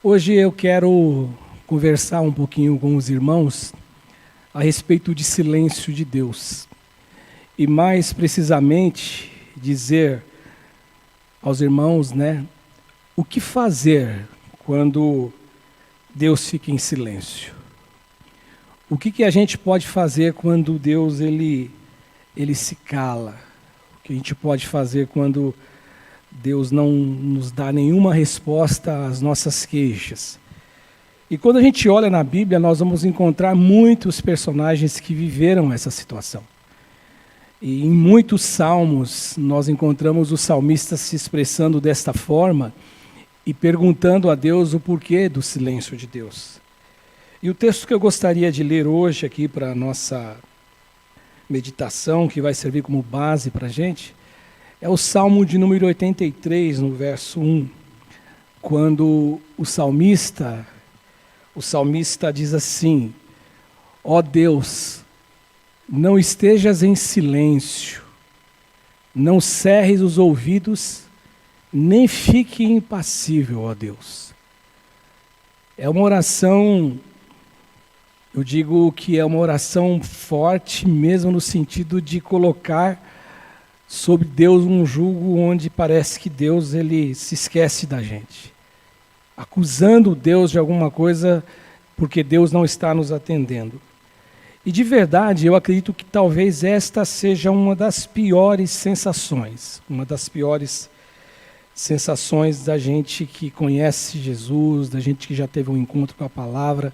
Hoje eu quero conversar um pouquinho com os irmãos a respeito de silêncio de Deus. E mais precisamente dizer aos irmãos, o que fazer quando Deus fica em silêncio? O que a gente pode fazer quando Deus ele se cala? O que a gente pode fazer quando Deus não nos dá nenhuma resposta às nossas queixas? E quando a gente olha na Bíblia, nós vamos encontrar muitos personagens que viveram essa situação. E em muitos salmos, nós encontramos os salmistas se expressando desta forma e perguntando a Deus o porquê do silêncio de Deus. E o texto que eu gostaria de ler hoje aqui para a nossa meditação, que vai servir como base para a gente, é o Salmo de número 83, no verso 1, quando o salmista diz assim: ó Deus, não estejas em silêncio, não cerres os ouvidos, nem fique impassível, ó Deus. É uma oração, eu digo que é uma oração forte mesmo no sentido de colocar sobre Deus um jugo onde parece que Deus ele se esquece da gente, acusando Deus de alguma coisa porque Deus não está nos atendendo. E de verdade, eu acredito que talvez esta seja uma das piores sensações da gente que conhece Jesus, da gente que já teve um encontro com a palavra,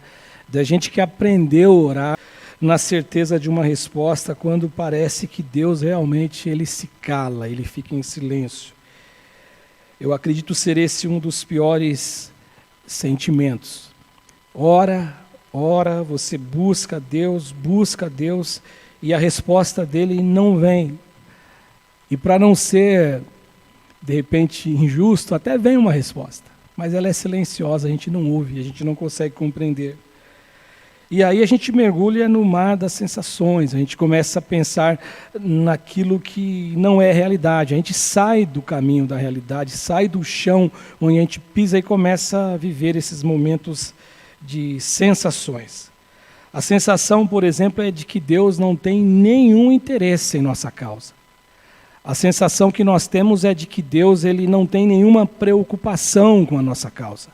da gente que aprendeu a orar na certeza de uma resposta, quando parece que Deus realmente ele se cala, ele fica em silêncio. Eu acredito ser esse um dos piores sentimentos. Ora, você busca Deus, e a resposta dele não vem. E para não ser, de repente, injusto, até vem uma resposta, mas ela é silenciosa, a gente não ouve, a gente não consegue compreender. E aí a gente mergulha no mar das sensações, a gente começa a pensar naquilo que não é realidade, a gente sai do caminho da realidade, sai do chão onde a gente pisa e começa a viver esses momentos de sensações. A sensação, por exemplo, é de que Deus não tem nenhum interesse em nossa causa. A sensação que nós temos é de que Deus ele não tem nenhuma preocupação com a nossa causa.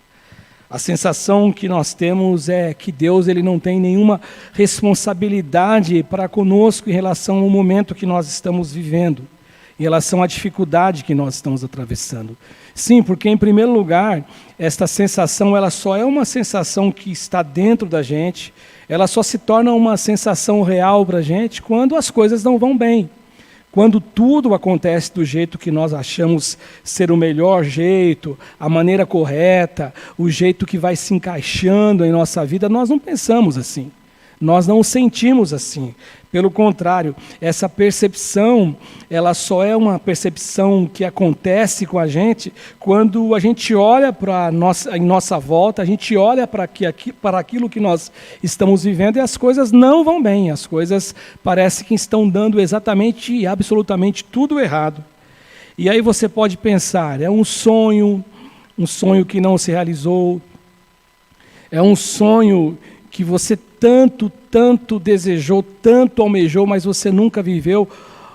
A sensação que nós temos é que Deus ele não tem nenhuma responsabilidade para conosco em relação ao momento que nós estamos vivendo, em relação à dificuldade que nós estamos atravessando. Sim, porque em primeiro lugar, esta sensação ela só é uma sensação que está dentro da gente, ela só se torna uma sensação real para a gente quando as coisas não vão bem. Quando tudo acontece do jeito que nós achamos ser o melhor jeito, a maneira correta, o jeito que vai se encaixando em nossa vida, nós não pensamos assim. Nós não sentimos assim. Pelo contrário, essa percepção, ela só é uma percepção que acontece com a gente quando a gente olha em nossa volta, a gente olha para aquilo que nós estamos vivendo e as coisas não vão bem, as coisas parecem que estão dando exatamente e absolutamente tudo errado. E aí você pode pensar, é um sonho que não se realizou, é um sonho que você tanto desejou, tanto almejou, mas você nunca viveu,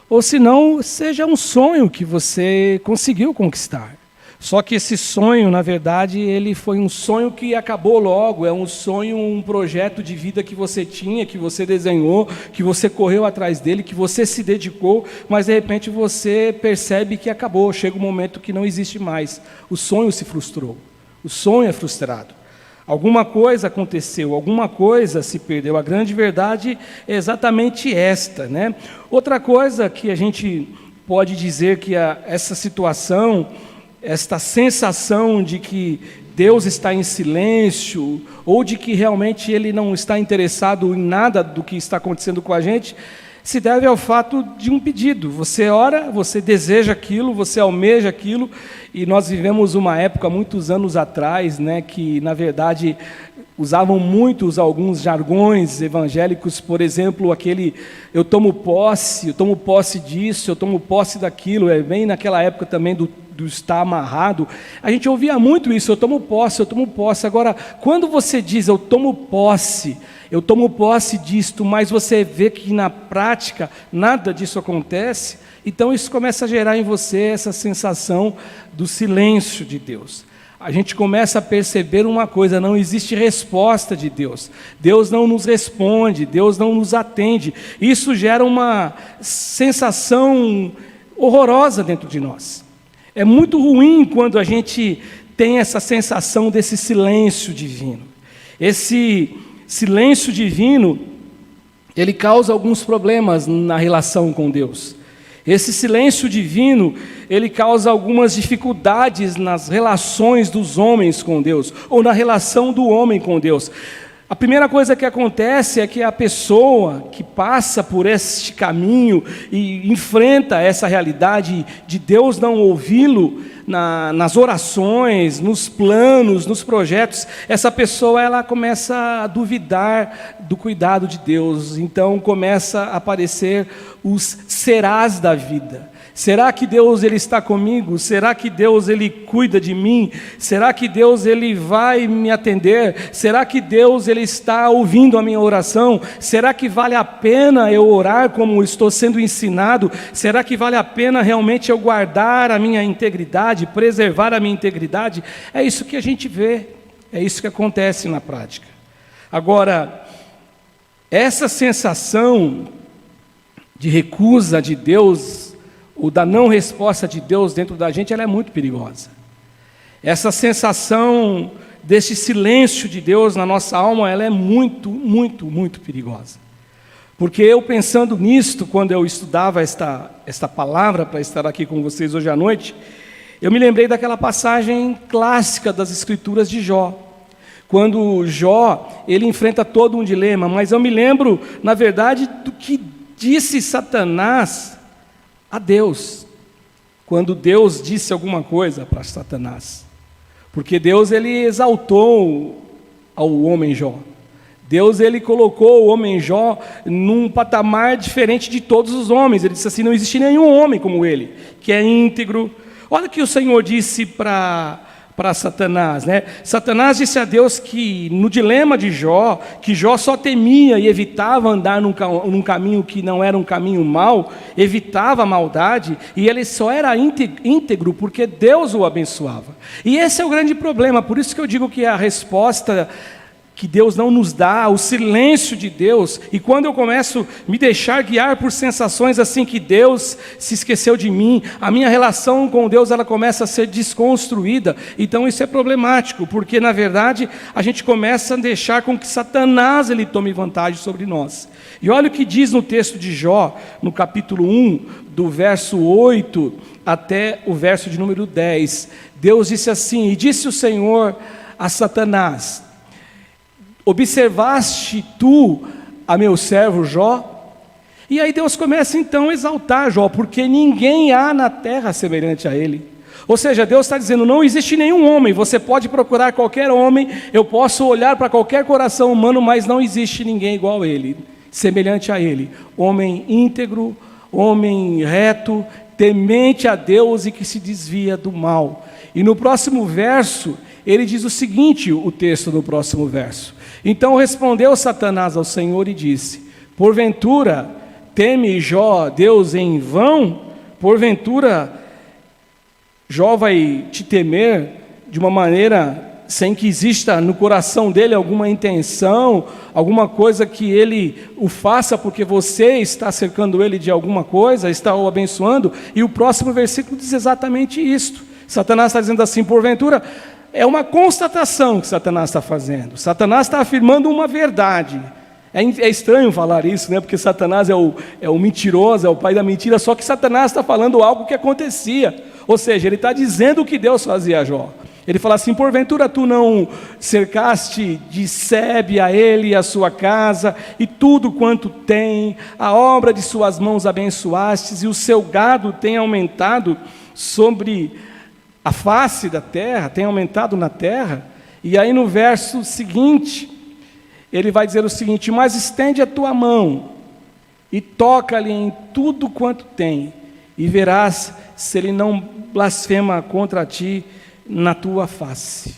ou se não, seja um sonho que você conseguiu conquistar. Só que esse sonho, na verdade, ele foi um sonho que acabou logo, é um sonho, um projeto de vida que você tinha, que você desenhou, que você correu atrás dele, que você se dedicou, mas de repente você percebe que acabou, chega um momento que não existe mais. O sonho se frustrou, o sonho é frustrado. Alguma coisa aconteceu, alguma coisa se perdeu. A grande verdade é exatamente esta, Outra coisa que a gente pode dizer que essa situação, esta sensação de que Deus está em silêncio, ou de que realmente Ele não está interessado em nada do que está acontecendo com a gente, se deve ao fato de um pedido. Você ora, você deseja aquilo, você almeja aquilo, e nós vivemos uma época, muitos anos atrás, que na verdade usavam muitos alguns jargões evangélicos, por exemplo, aquele eu tomo posse disso, eu tomo posse daquilo, bem naquela época também do estar amarrado. A gente ouvia muito isso, eu tomo posse. Agora, quando você diz eu tomo posse disto, mas você vê que na prática nada disso acontece, então isso começa a gerar em você essa sensação do silêncio de Deus. A gente começa a perceber uma coisa: não existe resposta de Deus. Deus não nos responde, Deus não nos atende. Isso gera uma sensação horrorosa dentro de nós. É muito ruim quando a gente tem essa sensação desse silêncio divino. Esse silêncio divino, ele causa alguns problemas na relação com Deus. Esse silêncio divino, ele causa algumas dificuldades nas relações dos homens com Deus, ou na relação do homem com Deus. A primeira coisa que acontece é que a pessoa que passa por este caminho e enfrenta essa realidade de Deus não ouvi-lo nas orações, nos planos, nos projetos, essa pessoa ela começa a duvidar do cuidado de Deus. Então começa a aparecer os serás da vida. Será que Deus ele está comigo? Será que Deus ele cuida de mim? Será que Deus ele vai me atender? Será que Deus ele está ouvindo a minha oração? Será que vale a pena eu orar como estou sendo ensinado? Será que vale a pena realmente eu guardar a minha integridade, preservar a minha integridade? É isso que a gente vê, é isso que acontece na prática. Agora, essa sensação de recusa de Deus, ou da não resposta de Deus dentro da gente, ela é muito perigosa. Essa sensação desse silêncio de Deus na nossa alma, ela é muito, muito, muito perigosa. Porque eu pensando nisto, quando eu estudava esta palavra para estar aqui com vocês hoje à noite, eu me lembrei daquela passagem clássica das Escrituras de Jó. Quando Jó, ele enfrenta todo um dilema, mas eu me lembro, na verdade, do que disse Satanás a Deus, quando Deus disse alguma coisa para Satanás, porque Deus ele exaltou ao homem Jó, Deus ele colocou o homem Jó num patamar diferente de todos os homens. Ele disse assim: não existe nenhum homem como ele, que é íntegro. Olha o que o Senhor disse para Satanás, né? Satanás disse a Deus que no dilema de Jó, que Jó só temia e evitava andar num caminho que não era um caminho mau, evitava a maldade, e ele só era íntegro porque Deus o abençoava. E esse é o grande problema, por isso que eu digo que a resposta que Deus não nos dá, o silêncio de Deus, e quando eu começo a me deixar guiar por sensações assim que Deus se esqueceu de mim, a minha relação com Deus ela começa a ser desconstruída. Então isso é problemático, porque na verdade a gente começa a deixar com que Satanás ele tome vantagem sobre nós. E olha o que diz no texto de Jó, no capítulo 1, do verso 8 até o verso de número 10. Deus disse assim: e disse o Senhor a Satanás: observaste tu a meu servo Jó? E aí Deus começa então a exaltar Jó, porque ninguém há na terra semelhante a ele. Ou seja, Deus está dizendo: não existe nenhum homem, você pode procurar qualquer homem, eu posso olhar para qualquer coração humano, mas não existe ninguém igual a ele, semelhante a ele, homem íntegro, homem reto, temente a Deus e que se desvia do mal. E no próximo verso, ele diz o seguinte, o texto do próximo verso: então respondeu Satanás ao Senhor e disse: porventura teme Jó Deus em vão? Porventura Jó vai te temer de uma maneira sem que exista no coração dele alguma intenção, alguma coisa que ele o faça porque você está cercando ele de alguma coisa, está o abençoando? E o próximo versículo diz exatamente isto. Satanás está dizendo assim: porventura, é uma constatação que Satanás está fazendo. Satanás está afirmando uma verdade. É estranho falar isso, né? Porque Satanás é o mentiroso, é o pai da mentira, só que Satanás está falando algo que acontecia. Ou seja, ele está dizendo o que Deus fazia a Jó. Ele fala assim: porventura tu não cercaste de sebe a ele e a sua casa, e tudo quanto tem, a obra de suas mãos abençoastes, e o seu gado tem aumentado sobre a face da terra, tem aumentado na terra? E aí no verso seguinte, ele vai dizer o seguinte: mas estende a tua mão e toca-lhe em tudo quanto tem, e verás se ele não blasfema contra ti na tua face.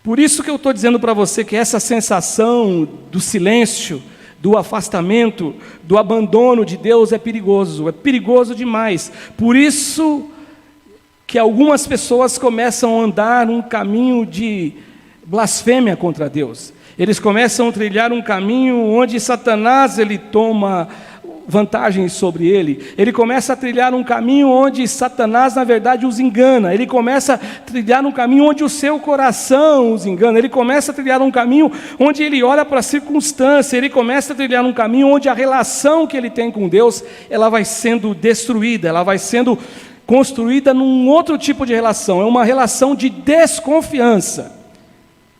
Por isso que eu estou dizendo para você que essa sensação do silêncio, do afastamento, do abandono de Deus é perigoso demais. Por isso que algumas pessoas começam a andar num caminho de blasfêmia contra Deus. Eles começam a trilhar um caminho onde Satanás ele toma vantagem sobre ele. Ele começa a trilhar um caminho onde Satanás, na verdade, os engana. Ele começa a trilhar um caminho onde o seu coração os engana. Ele começa a trilhar um caminho onde ele olha para a circunstância. Ele começa a trilhar um caminho onde a relação que ele tem com Deus, ela vai sendo destruída, ela vai sendo construída num outro tipo de relação. É uma relação de desconfiança.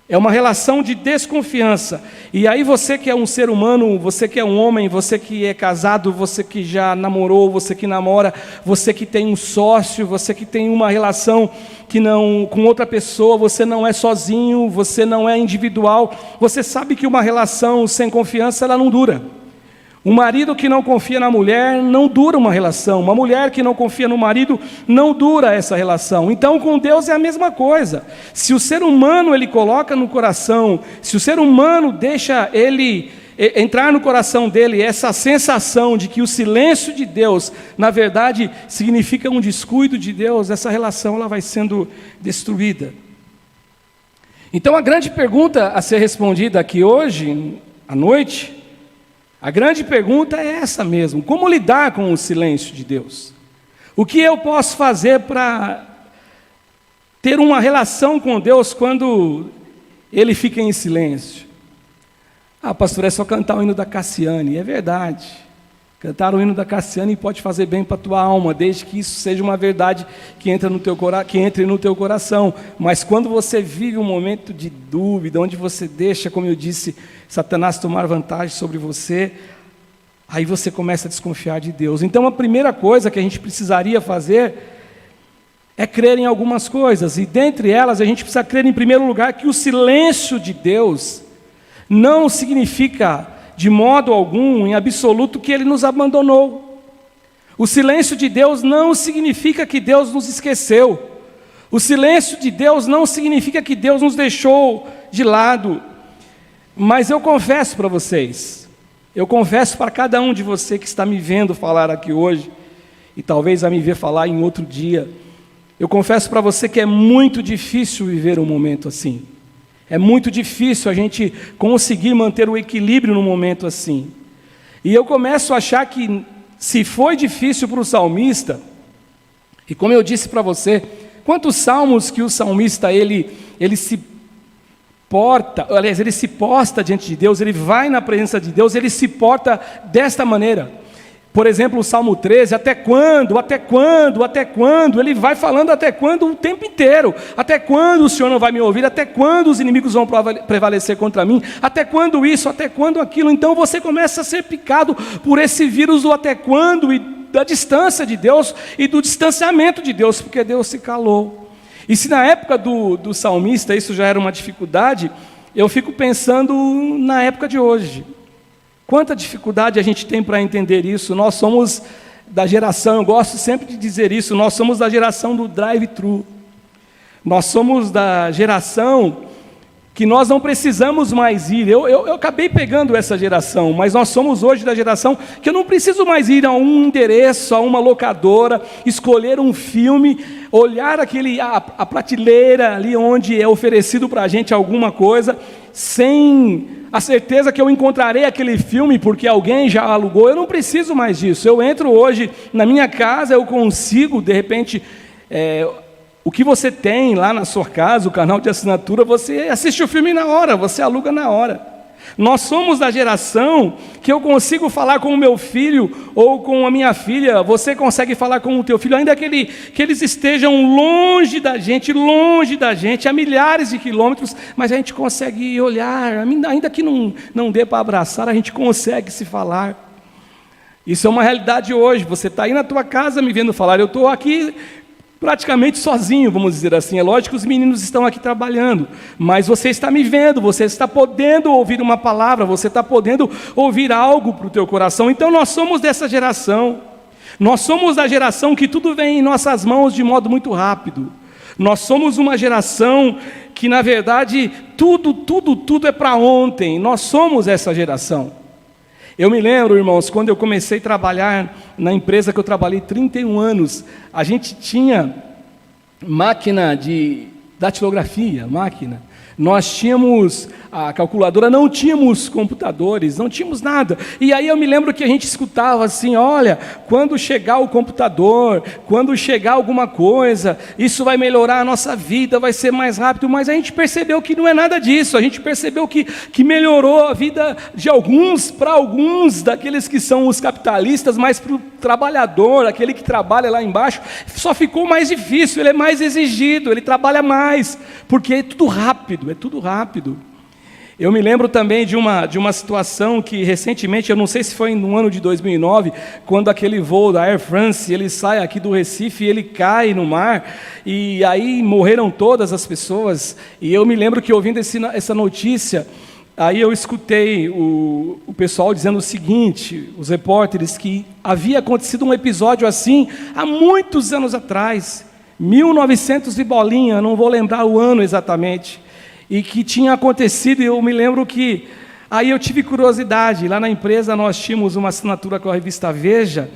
É uma relação de desconfiança. E aí você que é um ser humano, você que é um homem, você que é casado, você que já namorou, você que namora, você que tem um sócio, você que tem uma relação que não, com outra pessoa, você não é sozinho, você não é individual, você sabe que uma relação sem confiança, ela não dura. Um marido que não confia na mulher, não dura uma relação. Uma mulher que não confia no marido, não dura essa relação. Então, com Deus é a mesma coisa. Se o ser humano, ele coloca no coração, se o ser humano deixa ele entrar no coração dele essa sensação de que o silêncio de Deus, na verdade, significa um descuido de Deus, essa relação ela vai sendo destruída. Então, a grande pergunta a ser respondida aqui hoje, à noite, a grande pergunta é essa mesmo: como lidar com o silêncio de Deus? O que eu posso fazer para ter uma relação com Deus quando Ele fica em silêncio? Ah, pastor, é só cantar o hino da Cassiane. É verdade. Cantar o hino da Cassiane pode fazer bem para a tua alma, desde que isso seja uma verdade que entre no teu coração. Mas quando você vive um momento de dúvida, onde você deixa, como eu disse, Satanás tomar vantagem sobre você, aí você começa a desconfiar de Deus. Então a primeira coisa que a gente precisaria fazer é crer em algumas coisas. E dentre elas a gente precisa crer em primeiro lugar que o silêncio de Deus não significa de modo algum, em absoluto, que Ele nos abandonou. O silêncio de Deus não significa que Deus nos esqueceu. O silêncio de Deus não significa que Deus nos deixou de lado. Mas eu confesso para vocês, eu confesso para cada um de vocês que está me vendo falar aqui hoje, e talvez a me ver falar em outro dia, eu confesso para você que é muito difícil viver um momento assim. É muito difícil a gente conseguir manter o equilíbrio num momento assim. E eu começo a achar que, se foi difícil para o salmista, e como eu disse para você, quantos salmos que o salmista ele se porta, aliás, ele se posta diante de Deus, ele vai na presença de Deus, ele se porta desta maneira. Por exemplo, o Salmo 13, até quando, ele vai falando até quando o tempo inteiro, até quando o Senhor não vai me ouvir, até quando os inimigos vão prevalecer contra mim, até quando isso, até quando aquilo. Então você começa a ser picado por esse vírus do até quando, e da distância de Deus, e do distanciamento de Deus, porque Deus se calou. E se na época do salmista isso já era uma dificuldade, eu fico pensando na época de hoje. Quanta dificuldade a gente tem para entender isso. Nós somos da geração, eu gosto sempre de dizer isso, nós somos da geração do drive-thru. Nós somos da geração que nós não precisamos mais ir. Eu acabei pegando essa geração, mas nós somos hoje da geração que eu não preciso mais ir a um endereço, a uma locadora, escolher um filme, olhar a prateleira ali onde é oferecido para a gente alguma coisa, sem a certeza que eu encontrarei aquele filme porque alguém já alugou. Eu não preciso mais disso. Eu entro hoje na minha casa, eu consigo, de repente, o que você tem lá na sua casa, o canal de assinatura, você assiste o filme na hora, você aluga na hora. Nós somos da geração que eu consigo falar com o meu filho ou com a minha filha, você consegue falar com o teu filho, ainda que eles estejam longe da gente, a milhares de quilômetros, mas a gente consegue olhar, ainda que não dê para abraçar, a gente consegue se falar. Isso é uma realidade hoje. Você está aí na tua casa me vendo falar, eu estou aqui praticamente sozinho, vamos dizer assim. É lógico que os meninos estão aqui trabalhando, mas você está me vendo, você está podendo ouvir uma palavra, você está podendo ouvir algo para o teu coração. Então nós somos dessa geração, nós somos da geração que tudo vem em nossas mãos de modo muito rápido. Nós somos uma geração que, na verdade, tudo é para ontem. Nós somos essa geração. Eu me lembro, irmãos, quando eu comecei a trabalhar na empresa que eu trabalhei 31 anos, a gente tinha máquina de datilografia, nós tínhamos a calculadora, não tínhamos computadores, não tínhamos nada. E aí eu me lembro que a gente escutava assim, olha, quando chegar o computador, quando chegar alguma coisa, isso vai melhorar a nossa vida, vai ser mais rápido, mas a gente percebeu que não é nada disso, a gente percebeu que melhorou a vida de alguns, para alguns daqueles que são os capitalistas, mas para o trabalhador, aquele que trabalha lá embaixo, só ficou mais difícil, ele é mais exigido, ele trabalha mais, porque é tudo rápido, Eu me lembro também de uma situação que recentemente, eu não sei se foi no ano de 2009, quando aquele voo da Air France, ele sai aqui do Recife e ele cai no mar, e aí morreram todas as pessoas, e eu me lembro que ouvindo essa notícia, aí eu escutei o pessoal dizendo o seguinte, os repórteres, que havia acontecido um episódio assim há muitos anos atrás, 1900 e bolinha, não vou lembrar o ano exatamente, e que tinha acontecido, e eu me lembro que, aí eu tive curiosidade, lá na empresa nós tínhamos uma assinatura com a revista Veja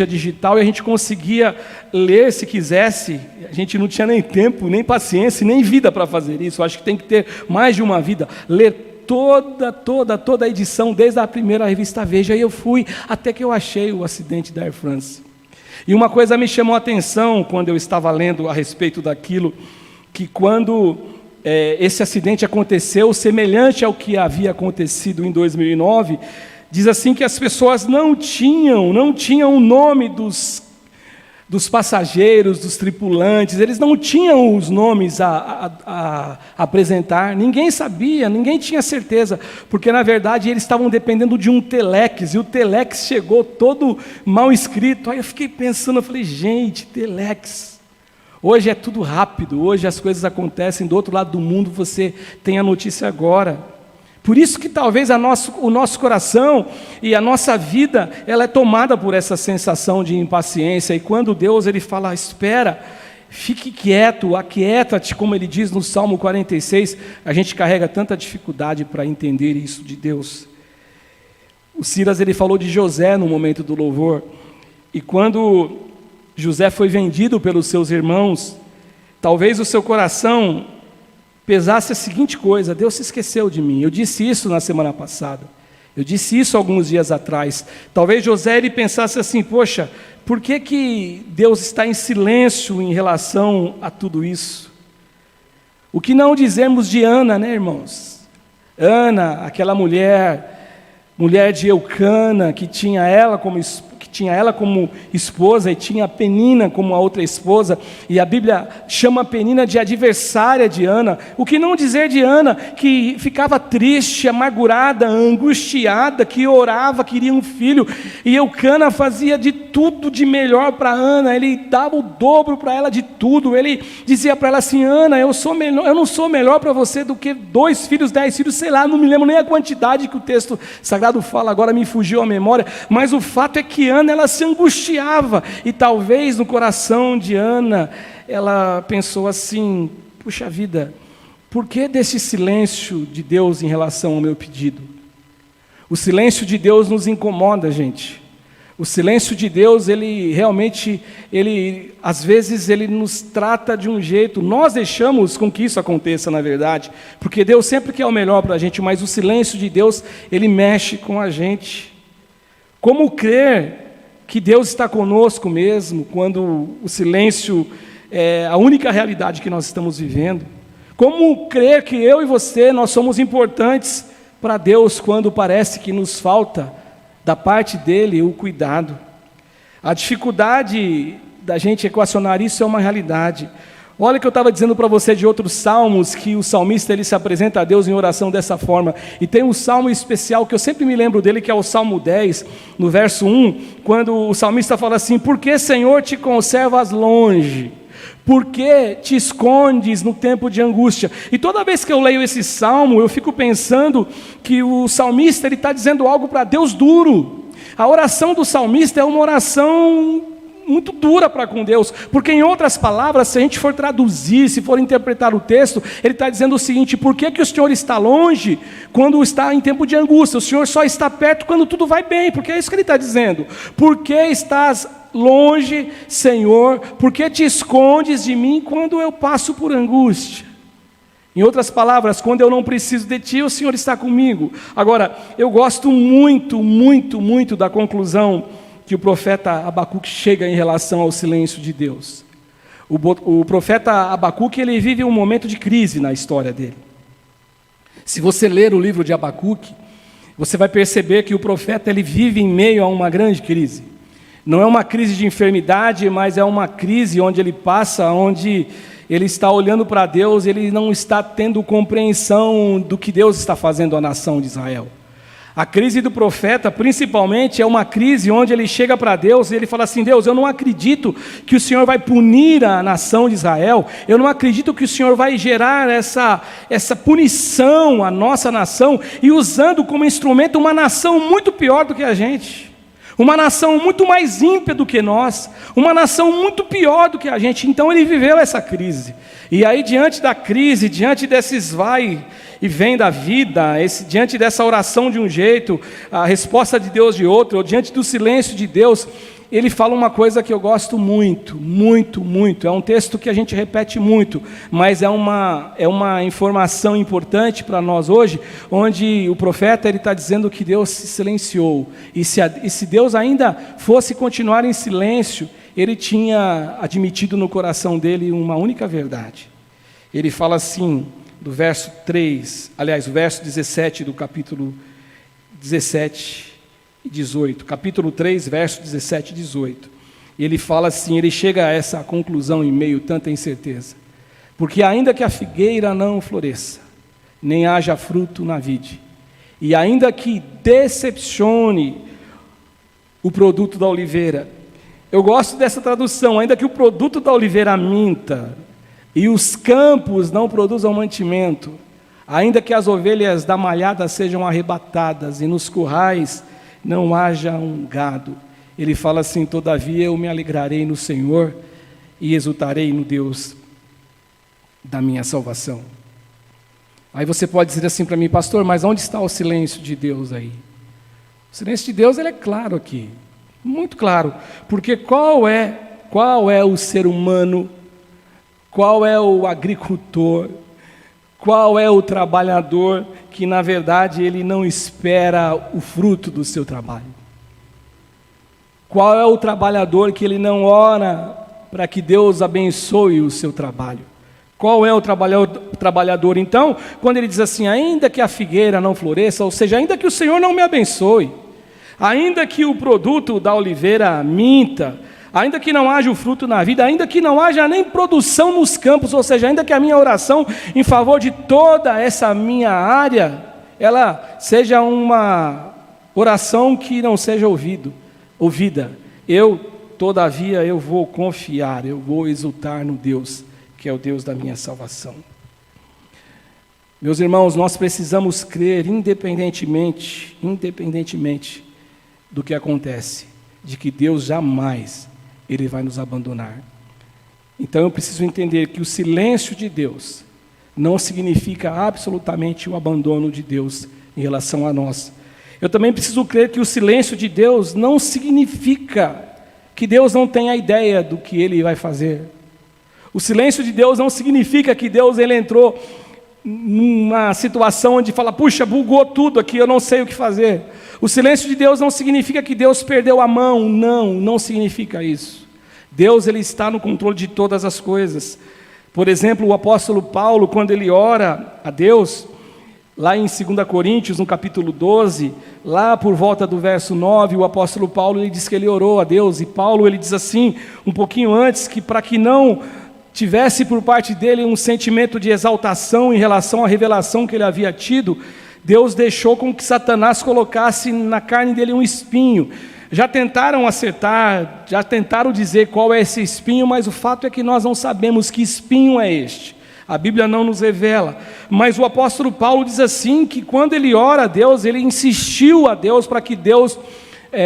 Digital, e a gente conseguia ler se quisesse, a gente não tinha nem tempo, nem paciência, nem vida para fazer isso, acho que tem que ter mais de uma vida, ler toda a edição, desde a primeira revista Veja, e eu fui, até que eu achei o acidente da Air France. E uma coisa me chamou a atenção, quando eu estava lendo a respeito daquilo, que quando esse acidente aconteceu, semelhante ao que havia acontecido em 2009, diz assim que as pessoas não tinham o nome dos passageiros, dos tripulantes, eles não tinham os nomes a apresentar, ninguém sabia, ninguém tinha certeza, porque na verdade eles estavam dependendo de um telex, e o telex chegou todo mal escrito. Aí eu fiquei pensando, eu falei, gente, telex, hoje é tudo rápido, hoje as coisas acontecem do outro lado do mundo, você tem a notícia agora. Por isso que talvez o nosso coração e a nossa vida, ela é tomada por essa sensação de impaciência, e quando Deus ele fala, espera, fique quieto, aquieta-te, como ele diz no Salmo 46, a gente carrega tanta dificuldade para entender isso de Deus. O Silas ele falou de José no momento do louvor, e quando José foi vendido pelos seus irmãos, talvez o seu coração pesasse a seguinte coisa, Deus se esqueceu de mim. Eu disse isso na semana passada, eu disse isso alguns dias atrás. Talvez José ele pensasse assim, poxa, por que Deus está em silêncio em relação a tudo isso? O que não dizemos de Ana, né, irmãos? Ana, aquela mulher de Eucana, que tinha ela como esposa e tinha Penina como a outra esposa, e a Bíblia chama Penina de adversária de Ana. O que não dizer de Ana, que ficava triste, amargurada, angustiada, que orava, queria um filho, e Eucana fazia de tudo de melhor para Ana, ele dava o dobro para ela de tudo, ele dizia para ela assim, Ana, eu não sou melhor para você do que 2 filhos, 10 filhos, sei lá, não me lembro nem a quantidade que o texto sagrado fala, agora me fugiu a memória, mas o fato é que Ana, ela se angustiava, e talvez no coração de Ana, ela pensou assim, puxa vida, por que desse silêncio de Deus em relação ao meu pedido? O silêncio de Deus nos incomoda, gente. O silêncio de Deus, às vezes ele nos trata de um jeito, nós deixamos com que isso aconteça na verdade, porque Deus sempre quer o melhor para a gente, mas o silêncio de Deus, ele mexe com a gente. Como crer que Deus está conosco mesmo, quando o silêncio é a única realidade que nós estamos vivendo? Como crer que eu e você, nós somos importantes para Deus, quando parece que nos falta da parte dele o cuidado? A dificuldade da gente equacionar isso é uma realidade. Olha o que eu estava dizendo para você de outros salmos, que o salmista ele se apresenta a Deus em oração dessa forma. E tem um salmo especial que eu sempre me lembro dele, que é o Salmo 10, no verso 1, quando o salmista fala assim: por que, Senhor, te conservas longe? Por que te escondes no tempo de angústia? E toda vez que eu leio esse salmo, eu fico pensando que o salmista está dizendo algo para Deus duro. A oração do salmista é uma oração muito dura para com Deus, porque em outras palavras, se a gente for traduzir, se for interpretar o texto, ele está dizendo o seguinte: por que o Senhor está longe quando está em tempo de angústia? O Senhor só está perto quando tudo vai bem, porque é isso que ele está dizendo. Por que estás longe, Senhor? Por que te escondes de mim quando eu passo por angústia? Em outras palavras, quando eu não preciso de ti, o Senhor está comigo. Agora, eu gosto muito, muito, muito da conclusão que o profeta Abacuque chega em relação ao silêncio de Deus. O profeta Abacuque, ele vive um momento de crise na história dele. Se você ler o livro de Abacuque, você vai perceber que o profeta ele vive em meio a uma grande crise. Não é uma crise de enfermidade, mas é uma crise onde ele passa, onde ele está olhando para Deus, ele não está tendo compreensão do que Deus está fazendo à nação de Israel. A crise do profeta, principalmente, é uma crise onde ele chega para Deus e ele fala assim: Deus, eu não acredito que o Senhor vai punir a nação de Israel, eu não acredito que o Senhor vai gerar essa punição à nossa nação, e usando como instrumento uma nação muito pior do que a gente, uma nação muito mais ímpia do que nós, uma nação muito pior do que a gente. Então ele viveu essa crise, e aí diante da crise, diante desses vai e vem da vida, diante dessa oração de um jeito, a resposta de Deus de outro, ou diante do silêncio de Deus, ele fala uma coisa que eu gosto muito, muito, muito. É um texto que a gente repete muito, mas é uma informação importante para nós hoje, onde o profeta está dizendo que Deus se silenciou, e se Deus ainda fosse continuar em silêncio, ele tinha admitido no coração dele uma única verdade. Ele fala assim, do verso 3, aliás, o verso 17 do capítulo 17 e 18, capítulo 3, verso 17 e 18, ele fala assim, ele chega a essa conclusão em meio a tanta incerteza: porque ainda que a figueira não floresça, nem haja fruto na vide, e ainda que decepcione o produto da oliveira, eu gosto dessa tradução, ainda que o produto da oliveira minta, e os campos não produzam mantimento, ainda que as ovelhas da malhada sejam arrebatadas, e nos currais não haja um gado. Ele fala assim: todavia eu me alegrarei no Senhor, e exultarei no Deus da minha salvação. Aí você pode dizer assim para mim: pastor, mas onde está o silêncio de Deus aí? O silêncio de Deus ele é claro aqui, muito claro, porque qual é o ser humano, qual é o agricultor, qual é o trabalhador que na verdade ele não espera o fruto do seu trabalho? Qual é o trabalhador que ele não ora para que Deus abençoe o seu trabalho? Qual é o trabalhador então, quando ele diz assim: ainda que a figueira não floresça, ou seja, ainda que o Senhor não me abençoe, ainda que o produto da oliveira minta, ainda que não haja o fruto na vida, ainda que não haja nem produção nos campos, ou seja, ainda que a minha oração em favor de toda essa minha área, ela seja uma oração que não seja ouvida, todavia eu vou confiar, eu vou exultar no Deus, que é o Deus da minha salvação. Meus irmãos, nós precisamos crer independentemente do que acontece, de que Deus jamais Ele vai nos abandonar. Então eu preciso entender que o silêncio de Deus não significa absolutamente o abandono de Deus em relação a nós. Eu também preciso crer que o silêncio de Deus não significa que Deus não tenha ideia do que Ele vai fazer. O silêncio de Deus não significa que Deus ele entrou numa situação onde fala: puxa, bugou tudo aqui, eu não sei o que fazer. O silêncio de Deus não significa que Deus perdeu a mão, não significa isso. Deus ele está no controle de todas as coisas. Por exemplo, o apóstolo Paulo, quando ele ora a Deus, lá em 2 Coríntios, no capítulo 12, lá por volta do verso 9, o apóstolo Paulo ele diz que ele orou a Deus, e Paulo ele diz assim, um pouquinho antes, que para que não tivesse por parte dele um sentimento de exaltação em relação à revelação que ele havia tido, Deus deixou com que Satanás colocasse na carne dele um espinho. Já tentaram acertar, já tentaram dizer qual é esse espinho, mas o fato é que nós não sabemos que espinho é este. A Bíblia não nos revela, mas o apóstolo Paulo diz assim, que quando ele ora a Deus, ele insistiu a Deus para que Deus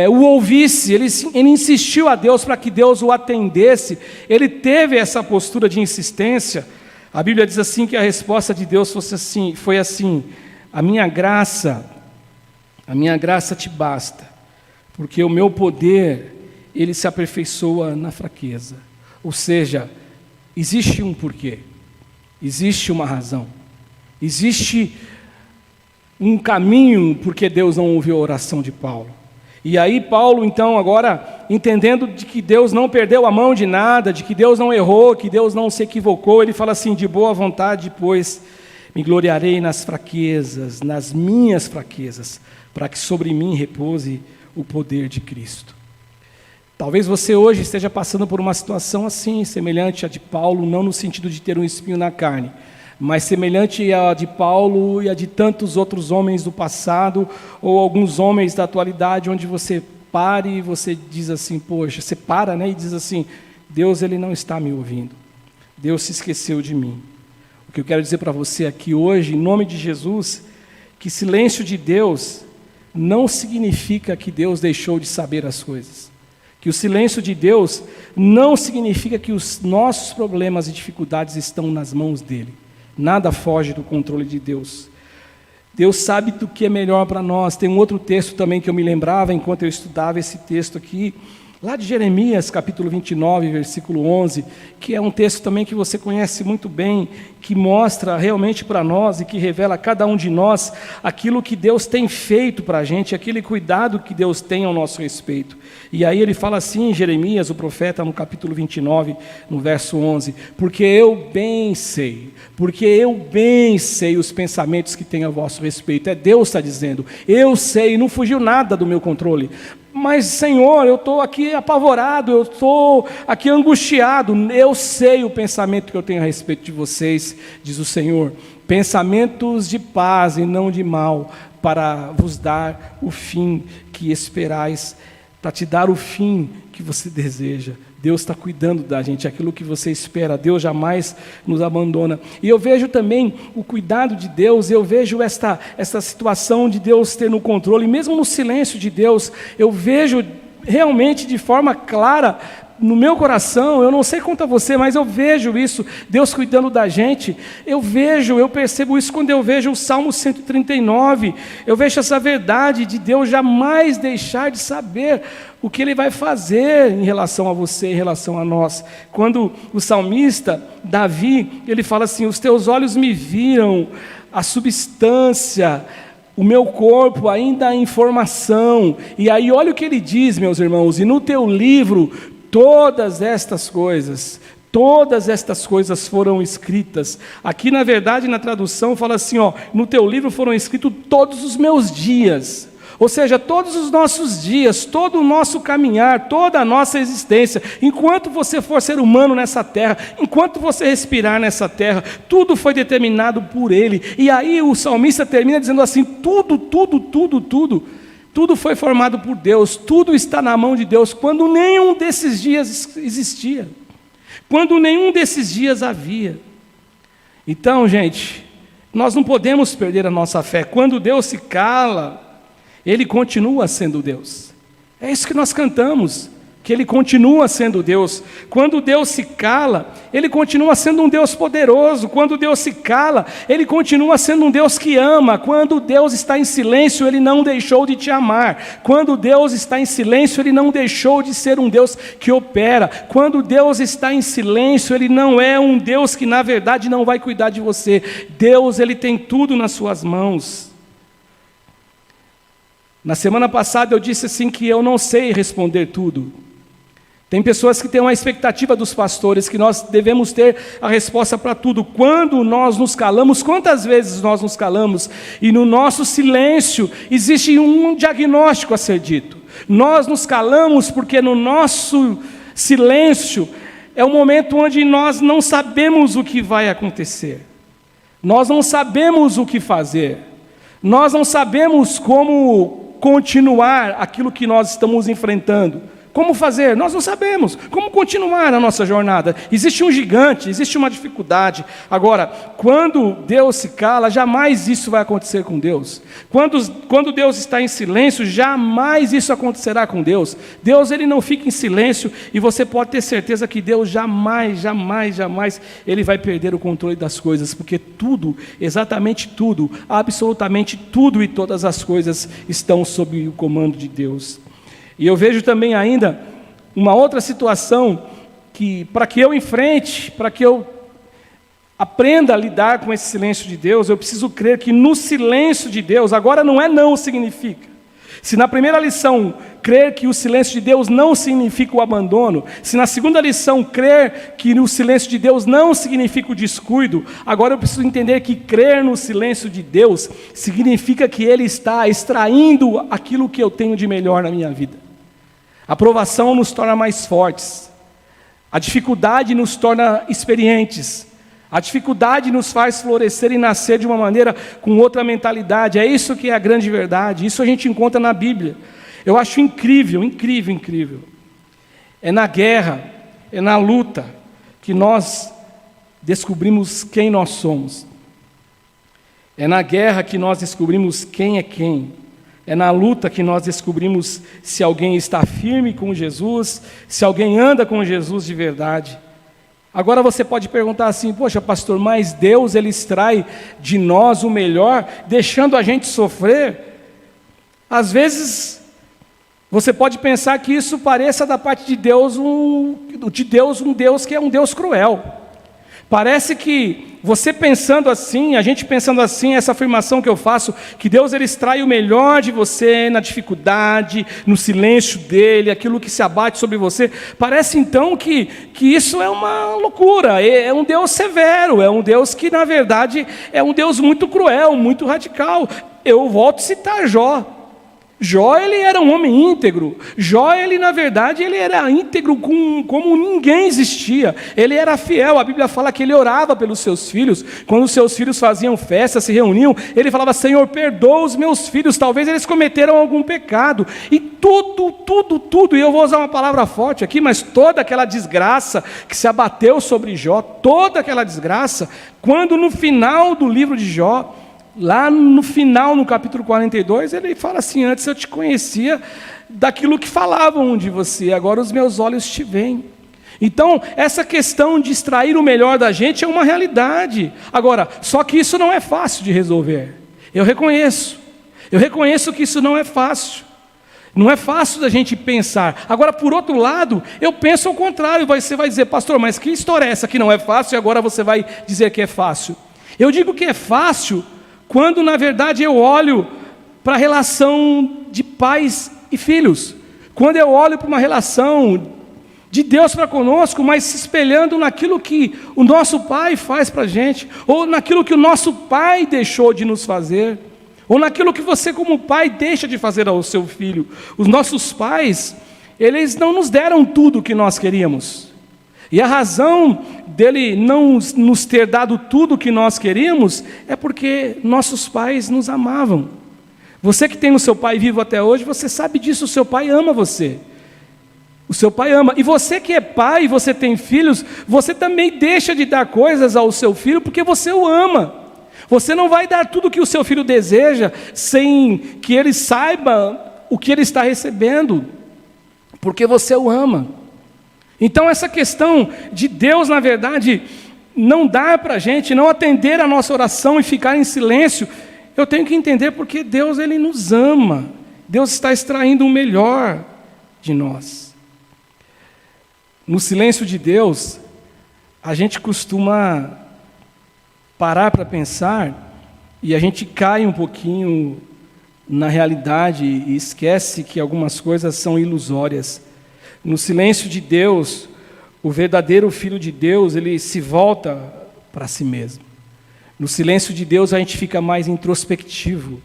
o ouvisse, ele insistiu a Deus para que Deus o atendesse, ele teve essa postura de insistência. A Bíblia diz assim que a resposta de Deus foi assim, a minha graça te basta, porque o meu poder, ele se aperfeiçoa na fraqueza. Ou seja, existe um porquê, existe uma razão, existe um caminho porque Deus não ouviu a oração de Paulo. E aí Paulo, então, agora, entendendo de que Deus não perdeu a mão de nada, de que Deus não errou, que Deus não se equivocou, ele fala assim, de boa vontade, pois me gloriarei nas fraquezas, nas minhas fraquezas, para que sobre mim repouse o poder de Cristo. Talvez você hoje esteja passando por uma situação assim, semelhante à de Paulo, não no sentido de ter um espinho na carne, mas semelhante à de Paulo e a de tantos outros homens do passado, ou alguns homens da atualidade, onde você pare e você diz assim, poxa, você para, né, e diz assim, Deus, ele não está me ouvindo, Deus se esqueceu de mim. O que eu quero dizer para você aqui hoje, em nome de Jesus, que silêncio de Deus não significa que Deus deixou de saber as coisas, que o silêncio de Deus não significa que os nossos problemas e dificuldades estão nas mãos dele. Nada foge do controle de Deus. Deus sabe do que é melhor para nós. Tem um outro texto também que eu me lembrava enquanto eu estudava esse texto aqui, lá de Jeremias, capítulo 29, versículo 11, que é um texto também que você conhece muito bem, que mostra realmente para nós e que revela a cada um de nós aquilo que Deus tem feito para a gente, aquele cuidado que Deus tem ao nosso respeito. E aí ele fala assim, Jeremias, o profeta, no capítulo 29, no verso 11, porque eu bem sei os pensamentos que tenho a vosso respeito. É Deus que está dizendo, eu sei, não fugiu nada do meu controle. Mas, Senhor, eu estou aqui apavorado, eu estou aqui angustiado, eu sei o pensamento que eu tenho a respeito de vocês, diz o Senhor, pensamentos de paz e não de mal, para vos dar o fim que esperais, para te dar o fim que você deseja. Deus está cuidando da gente, aquilo que você espera, Deus jamais nos abandona. E eu vejo também o cuidado de Deus, eu vejo esta situação de Deus ter no controle, mesmo no silêncio de Deus, eu vejo realmente de forma clara, no meu coração, eu não sei quanto a você, mas eu vejo isso, Deus cuidando da gente, eu percebo isso quando eu vejo o Salmo 139, eu vejo essa verdade de Deus jamais deixar de saber o que Ele vai fazer em relação a você, em relação a nós. Quando o salmista, Davi, ele fala assim, os teus olhos me viram, a substância, o meu corpo ainda em formação, e aí olha o que ele diz, meus irmãos, e no teu livro, todas estas coisas foram escritas. Aqui, na verdade, na tradução, fala assim, no teu livro foram escritos todos os meus dias. Ou seja, todos os nossos dias, todo o nosso caminhar, toda a nossa existência, enquanto você for ser humano nessa terra, enquanto você respirar nessa terra, tudo foi determinado por Ele. E aí o salmista termina dizendo assim, tudo foi formado por Deus, tudo está na mão de Deus, quando nenhum desses dias existia, quando nenhum desses dias havia. Então, gente, nós não podemos perder a nossa fé. Quando Deus se cala, Ele continua sendo Deus. É isso que nós cantamos, que Ele continua sendo Deus. Quando Deus se cala, Ele continua sendo um Deus poderoso. Quando Deus se cala, Ele continua sendo um Deus que ama. Quando Deus está em silêncio, Ele não deixou de te amar. Quando Deus está em silêncio, Ele não deixou de ser um Deus que opera. Quando Deus está em silêncio, Ele não é um Deus que na verdade não vai cuidar de você. Deus, Ele tem tudo nas suas mãos. Na semana passada eu disse assim que eu não sei responder tudo. Tem pessoas que têm uma expectativa dos pastores, que nós devemos ter a resposta para tudo. Quando nós nos calamos, quantas vezes nós nos calamos, e no nosso silêncio existe um diagnóstico a ser dito. Nós nos calamos porque no nosso silêncio é um momento onde nós não sabemos o que vai acontecer. Nós não sabemos o que fazer. Nós não sabemos como continuar aquilo que nós estamos enfrentando. Como fazer? Nós não sabemos. Como continuar a nossa jornada? Existe um gigante, existe uma dificuldade. Agora, quando Deus se cala, jamais isso vai acontecer com Deus. Quando Deus está em silêncio, jamais isso acontecerá com Deus. Deus, ele não fica em silêncio, e você pode ter certeza que Deus jamais, ele vai perder o controle das coisas, porque tudo, exatamente tudo, absolutamente tudo e todas as coisas estão sob o comando de Deus. E eu vejo também ainda uma outra situação que, para que eu enfrente, para que eu aprenda a lidar com esse silêncio de Deus, eu preciso crer que no silêncio de Deus, agora não é não significa. Se na primeira lição crer que o silêncio de Deus não significa o abandono, se na segunda lição crer que o silêncio de Deus não significa o descuido, agora eu preciso entender que crer no silêncio de Deus significa que Ele está extraindo aquilo que eu tenho de melhor na minha vida. A provação nos torna mais fortes, a dificuldade nos torna experientes, a dificuldade nos faz florescer e nascer de uma maneira com outra mentalidade. É isso que é a grande verdade, isso a gente encontra na Bíblia. Eu acho incrível. É na guerra, é na luta que nós descobrimos quem nós somos. É na guerra que nós descobrimos quem é quem. É na luta que nós descobrimos se alguém está firme com Jesus, se alguém anda com Jesus de verdade. Agora você pode perguntar assim: poxa, pastor, mas Deus, ele extrai de nós o melhor, deixando a gente sofrer? Às vezes, você pode pensar que isso pareça da parte de Deus um Deus que é um Deus cruel. Parece que você pensando assim, a gente pensando assim, essa afirmação que eu faço, que Deus, ele extrai o melhor de você na dificuldade, no silêncio dele, aquilo que se abate sobre você, parece então que isso é uma loucura, é um Deus severo, é um Deus que na verdade é um Deus muito cruel, muito radical. Eu volto a citar Jó. Jó, ele era um homem íntegro. Jó, ele na verdade, ele era íntegro como ninguém existia. Ele era fiel. A Bíblia fala que ele orava pelos seus filhos. Quando os seus filhos faziam festa, se reuniam, ele falava: Senhor, perdoa os meus filhos, talvez eles cometeram algum pecado. E tudo, e eu vou usar uma palavra forte aqui, mas toda aquela desgraça que se abateu sobre Jó, toda aquela desgraça, quando no final do livro de Jó, lá no final, no capítulo 42, ele fala assim: antes eu te conhecia daquilo que falavam de você, agora os meus olhos te veem. Então, essa questão de extrair o melhor da gente é uma realidade. Agora, só que isso não é fácil de resolver. Eu reconheço que isso não é fácil. Não é fácil da gente pensar. Agora, por outro lado, eu penso ao contrário. Você vai dizer: pastor, mas que história é essa que não é fácil e agora você vai dizer que é fácil? Eu digo que é fácil quando na verdade eu olho para a relação de pais e filhos, quando eu olho para uma relação de Deus para conosco, mas se espelhando naquilo que o nosso pai faz para a gente, ou naquilo que o nosso pai deixou de nos fazer, ou naquilo que você como pai deixa de fazer ao seu filho. Os nossos pais, eles não nos deram tudo o que nós queríamos. E a razão dele não nos ter dado tudo o que nós queríamos é porque nossos pais nos amavam. Você que tem o seu pai vivo até hoje, você sabe disso, o seu pai ama você. O seu pai ama. E você que é pai, você tem filhos, você também deixa de dar coisas ao seu filho porque você o ama. Você não vai dar tudo o que o seu filho deseja sem que ele saiba o que ele está recebendo, porque você o ama. Então essa questão de Deus, na verdade, não dar para a gente, não atender a nossa oração e ficar em silêncio, eu tenho que entender porque Deus, ele nos ama. Deus está extraindo o melhor de nós. No silêncio de Deus, a gente costuma parar para pensar e a gente cai um pouquinho na realidade e esquece que algumas coisas são ilusórias. No silêncio de Deus, o verdadeiro Filho de Deus, ele se volta para si mesmo. No silêncio de Deus, a gente fica mais introspectivo.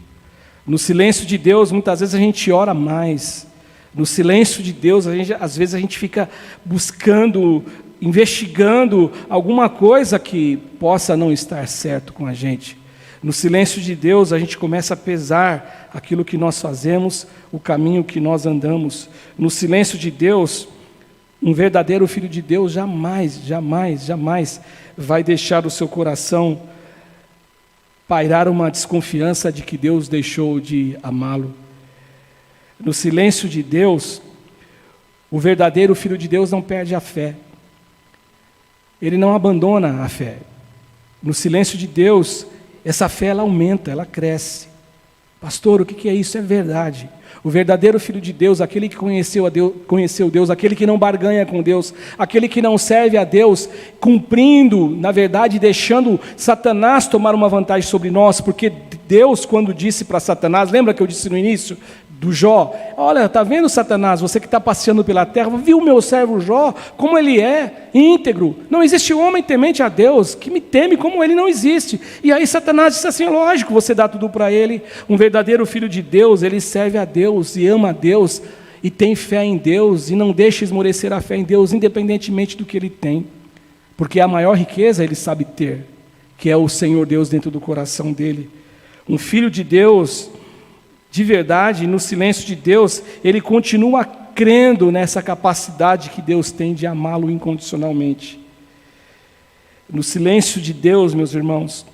No silêncio de Deus, muitas vezes a gente ora mais. No silêncio de Deus, às vezes a gente fica buscando investigando alguma coisa que possa não estar certo com a gente. No silêncio de Deus, a gente começa a pesar aquilo que nós fazemos, o caminho que nós andamos. No silêncio de Deus, um verdadeiro filho de Deus jamais vai deixar o seu coração pairar uma desconfiança de que Deus deixou de amá-lo. No silêncio de Deus, o verdadeiro filho de Deus não perde a fé. Ele não abandona a fé. No silêncio de Deus, essa fé ela aumenta, ela cresce. Pastor, o que é isso? É verdade. O verdadeiro filho de Deus, aquele que conheceu Deus, aquele que não barganha com Deus, aquele que não serve a Deus, cumprindo, na verdade, deixando Satanás tomar uma vantagem sobre nós, porque Deus, quando disse para Satanás, lembra que eu disse no início do Jó, olha, está vendo Satanás, você que está passeando pela terra, viu o meu servo Jó, como ele é íntegro, não existe homem temente a Deus, que me teme como ele não existe. E aí Satanás disse assim, lógico, você dá tudo para ele. Um verdadeiro filho de Deus, ele serve a Deus e ama a Deus, e tem fé em Deus, e não deixa esmorecer a fé em Deus, independentemente do que ele tem, porque a maior riqueza ele sabe ter, que é o Senhor Deus dentro do coração dele. Um filho de Deus, de verdade, no silêncio de Deus, ele continua crendo nessa capacidade que Deus tem de amá-lo incondicionalmente. No silêncio de Deus, meus irmãos,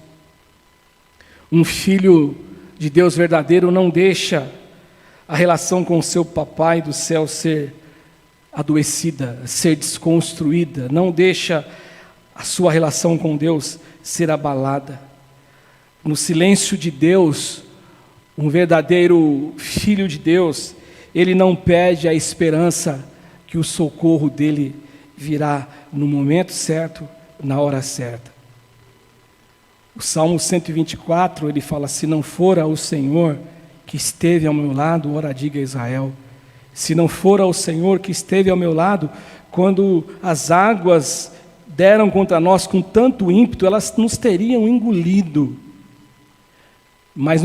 um filho de Deus verdadeiro não deixa a relação com o seu papai do céu ser adoecida, ser desconstruída, não deixa a sua relação com Deus ser abalada. No silêncio de Deus, um verdadeiro filho de Deus, ele não perde a esperança que o socorro dele virá no momento certo, na hora certa. O Salmo 124, ele fala, se não fora o Senhor que esteve ao meu lado, ora diga Israel, se não fora o Senhor que esteve ao meu lado, quando as águas deram contra nós com tanto ímpeto, elas nos teriam engolido. Mas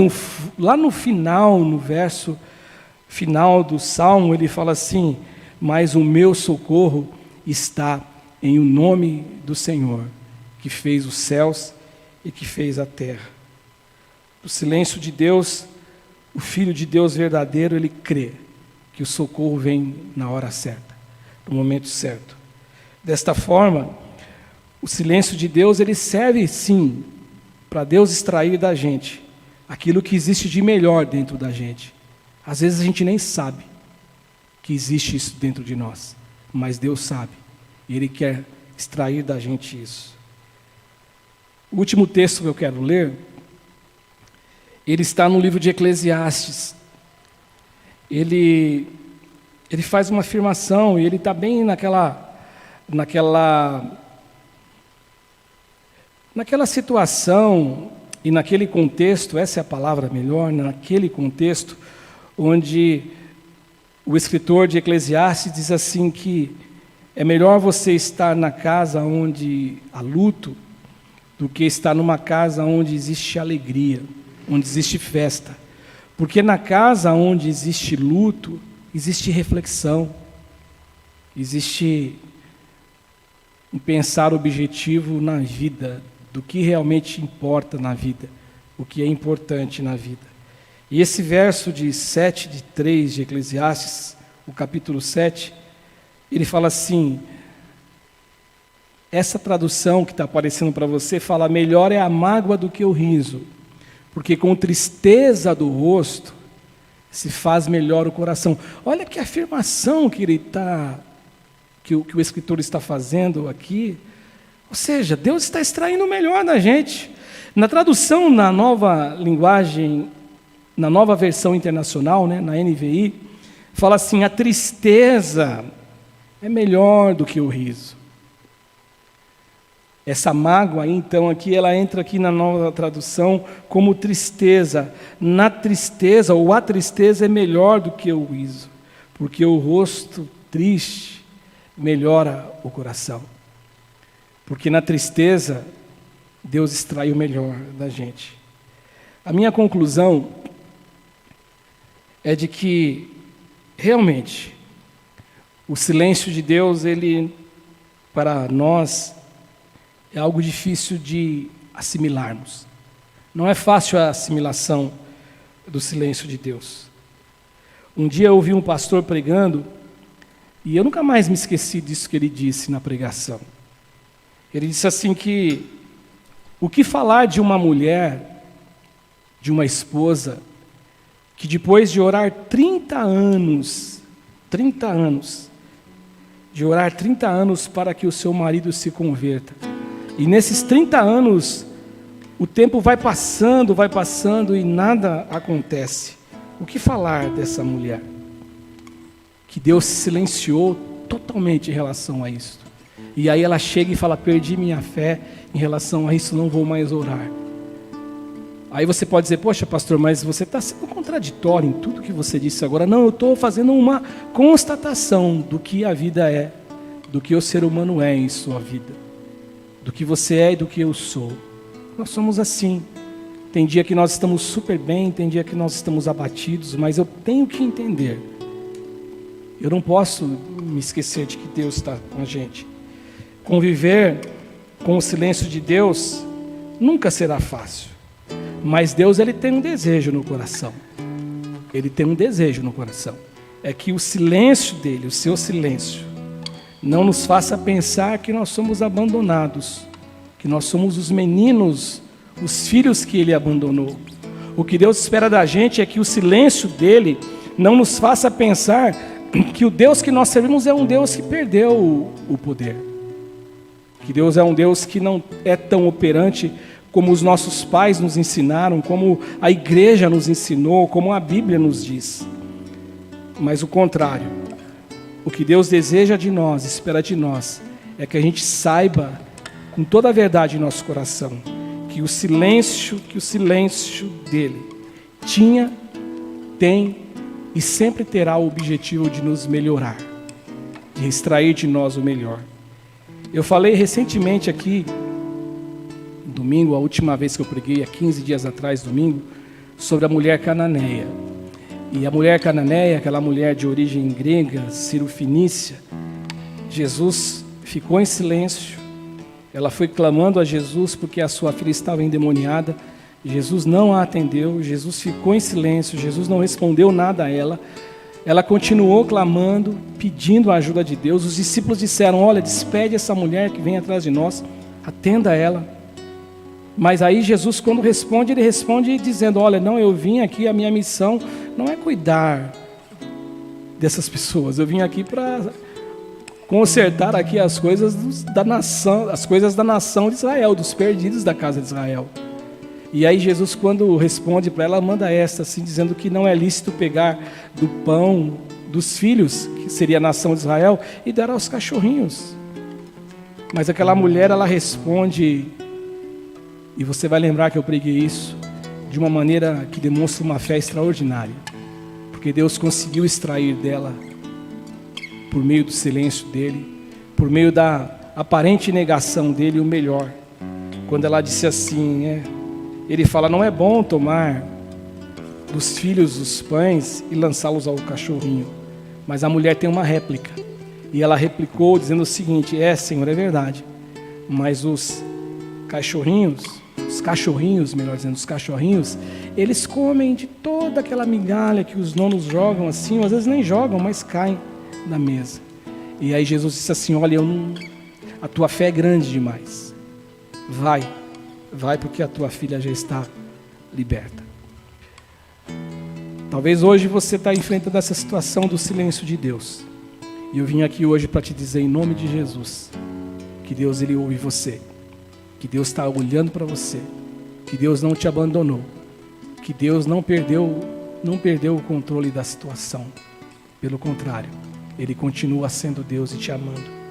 lá no final, no verso final do Salmo, ele fala assim, mas o meu socorro está em o nome do Senhor, que fez os céus e que fez a terra. No silêncio de Deus, o Filho de Deus verdadeiro, ele crê que o socorro vem na hora certa, no momento certo. Desta forma, o silêncio de Deus, ele serve sim, para Deus extrair da gente aquilo que existe de melhor dentro da gente. Às vezes a gente nem sabe que existe isso dentro de nós, mas Deus sabe, e Ele quer extrair da gente isso. O último texto que eu quero ler, ele está no livro de Eclesiastes. Ele faz uma afirmação, e ele está bem naquela situação, e naquele contexto, essa é a palavra melhor, naquele contexto, onde o escritor de Eclesiastes diz assim que é melhor você estar na casa onde há luto, do que estar numa casa onde existe alegria, onde existe festa. Porque na casa onde existe luto, existe reflexão, existe um pensar objetivo na vida, do que realmente importa na vida, o que é importante na vida. E esse verso de 7:3 de Eclesiastes, o capítulo 7, ele fala assim, essa tradução que está aparecendo para você fala, melhor é a mágoa do que o riso, porque com tristeza do rosto se faz melhor o coração. Olha que afirmação que o escritor está fazendo aqui. Ou seja, Deus está extraindo o melhor da gente. Na tradução, na nova linguagem, na nova versão internacional, né, na NVI, fala assim, a tristeza é melhor do que o riso. Essa mágoa, então, aqui, ela entra aqui na nova tradução como tristeza. Na tristeza, ou a tristeza é melhor do que o riso, porque o rosto triste melhora o coração. Porque na tristeza, Deus extrai o melhor da gente. A minha conclusão é de que, realmente, o silêncio de Deus, ele para nós é algo difícil de assimilarmos. Não é fácil a assimilação do silêncio de Deus. Um dia eu ouvi um pastor pregando, e eu nunca mais me esqueci disso que ele disse na pregação. Ele disse assim que o que falar de uma mulher, de uma esposa, que depois de orar 30 anos, de orar 30 anos para que o seu marido se converta, e nesses 30 anos, o tempo vai passando e nada acontece. O que falar dessa mulher? Que Deus se silenciou totalmente em relação a isso. E aí ela chega e fala, perdi minha fé em relação a isso, não vou mais orar. Aí você pode dizer, poxa pastor, mas você está sendo contraditório em tudo que você disse agora. Não, eu estou fazendo uma constatação do que a vida é, do que o ser humano é em sua vida, do que você é e do que eu sou. Nós somos assim. Tem dia que nós estamos super bem, tem dia que nós estamos abatidos, mas eu tenho que entender. Eu não posso me esquecer de que Deus está com a gente. Conviver com o silêncio de Deus nunca será fácil. Mas Deus, Ele tem um desejo no coração. Ele tem um desejo no coração. É que o silêncio dEle, o seu silêncio, não nos faça pensar que nós somos abandonados, que nós somos os meninos, os filhos que Ele abandonou. O que Deus espera da gente é que o silêncio dEle não nos faça pensar que o Deus que nós servimos é um Deus que perdeu o poder. Que Deus é um Deus que não é tão operante como os nossos pais nos ensinaram, como a igreja nos ensinou, como a Bíblia nos diz. Mas o contrário. O que Deus deseja de nós, espera de nós, é que a gente saiba com toda a verdade em nosso coração que o silêncio dele tinha, tem e sempre terá o objetivo de nos melhorar, de extrair de nós o melhor. Eu falei recentemente aqui, domingo, a última vez que eu preguei, há 15 dias atrás, domingo, sobre a mulher cananeia. E a mulher cananeia, aquela mulher de origem grega, cirofenícia, Jesus ficou em silêncio. Ela foi clamando a Jesus porque a sua filha estava endemoniada. Jesus não a atendeu, Jesus ficou em silêncio, Jesus não respondeu nada a ela. Ela continuou clamando, pedindo a ajuda de Deus. Os discípulos disseram, olha, despede essa mulher que vem atrás de nós, atenda ela. Mas aí Jesus, quando responde, ele responde dizendo, olha, não, eu vim aqui, a minha missão não é cuidar dessas pessoas, eu vim aqui para consertar aqui as coisas da nação, as coisas da nação de Israel, dos perdidos da casa de Israel. E aí Jesus, quando responde para ela, manda esta, assim, dizendo que não é lícito pegar do pão dos filhos, que seria a nação de Israel, e dar aos cachorrinhos. Mas aquela mulher, ela responde, e você vai lembrar que eu preguei isso, de uma maneira que demonstra uma fé extraordinária. Porque Deus conseguiu extrair dela, por meio do silêncio dele, por meio da aparente negação dele, o melhor. Quando ela disse assim, ele fala, não é bom tomar dos filhos os pães e lançá-los ao cachorrinho. Mas a mulher tem uma réplica. E ela replicou dizendo o seguinte, Senhor, é verdade. Mas os cachorrinhos, eles comem de toda aquela migalha que os donos jogam assim, às vezes nem jogam, mas caem da mesa. E aí Jesus disse assim, olha, a tua fé é grande demais. Vai porque a tua filha já está liberta. Talvez hoje você está enfrentando essa situação do silêncio de Deus. E eu vim aqui hoje para te dizer em nome de Jesus, que Deus, Ele ouve você. Que Deus está olhando para você. Que Deus não te abandonou. Que Deus não perdeu o controle da situação. Pelo contrário, Ele continua sendo Deus e te amando.